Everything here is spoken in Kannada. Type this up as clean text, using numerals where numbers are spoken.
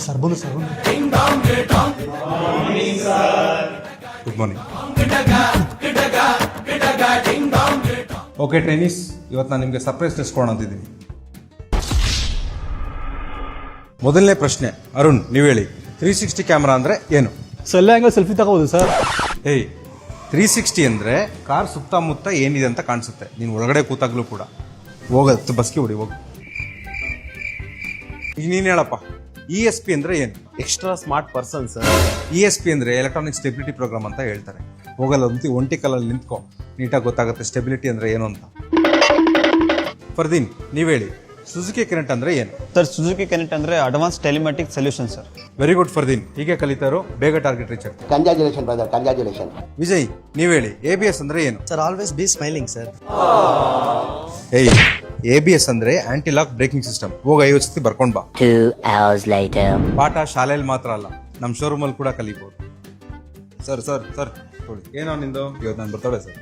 ಸರ್ ಬಂದು sir good morning. Okay trainees, ಇವತ್ತು ನಾನು ನಿಮಗೆ ಸರ್ಪ್ರೈಸ್ ಟೆಸ್ಟ್ ಕೊಡೋಣ ಅಂತಿದ್ದೀನಿ. ಮೊದಲನೇ ಪ್ರಶ್ನೆ, ಅರುಣ್ ನೀವು ಹೇಳಿ, 360 ಕ್ಯಾಮ್ರಾ ಅಂದರೆ ಏನು? ಸೆಲ್ ಆಂಗಲ್ ಸೆಲ್ಫಿ ತಗೋಬೋದು ಸರ್. ಏಯ್, 360 ಅಂದರೆ ಕಾರ್ ಸುತ್ತಮುತ್ತ ಏನಿದೆ ಅಂತ ಕಾಣಿಸುತ್ತೆ. ನೀನು ಒಳಗಡೆ ಕೂತಾಗ್ಲೂ ಕೂಡ. ಹೋಗತ್ತೆ ಬಸ್ಗೆ ಹೊಡಿ ಹೋಗು. ಈಗ ನೀನು ಹೇಳಪ್ಪ, ESP ಅಂದರೆ ಏನು? Extra smart person sir. ESP ಅಂದರೆ ಎಲೆಕ್ಟ್ರಾನಿಕ್ ಸ್ಟೆಬಿಲಿಟಿ ಪ್ರೋಗ್ರಾಮ್ ಅಂತ ಹೇಳ್ತಾರೆ. ಹೋಗಲ್ಲ ಒಂಟಿ ಕಾಲಲ್ಲಿ ನಿಂತ್ಕೊ, ನೀಟಾಗಿ ಗೊತ್ತಾಗುತ್ತೆ ಸ್ಟೆಬಿಲಿಟಿ ಅಂದರೆ ಏನು ಅಂತ. ಫರ್ದೀನ್ ನೀವು ಹೇಳಿ, ಸುಜುಕಿ ಕನೆಕ್ಟ್ ಅಂದರೆ ಏನು? ಸರ್, ಸುಜುಕಿ ಕನೆಕ್ಟ್ ಅಂದರೆ advance telematic solution sir. Very good Fardeen, ಹೀಗೆ ಕಲಿತಾರೋ ಬೇಗ ಟಾರ್ಗೆಟ್ ರೀಚ್ ಆಗ್ತಾರೆ. Congratulation brother, congratulation. ವಿಜಯ್ ನೀವು ಹೇಳಿ, ABS ಅಂದರೆ ಏನು? Sir, always be smiling sir. ಏಯ್, ABS ಅಂದರೆ ಆಂಟಿ ಲಾಕ್ ಬ್ರೇಕಿಂಗ್ ಸಿಸ್ಟಮ್. ಹೋಗ 50 ಸತಿ ಬರ್ಕೊಂಡ್ ಬಾ. 2 hours later. ಪಾಠ ಶಾಲೆಯಲ್ಲಿ ಮಾತ್ರ ಅಲ್ಲ, ನಮ್ಮ ಶೋರೂಮಲ್ಲಿ ಕೂಡ ಕಲಿಬಹುದು. ಸರ್ ಸರ್ ಸರ್, ಏನೋ ನಿಂದು ಇವತ್ತು ನಾನು ಬರ್ತಡೆ ಸರ್.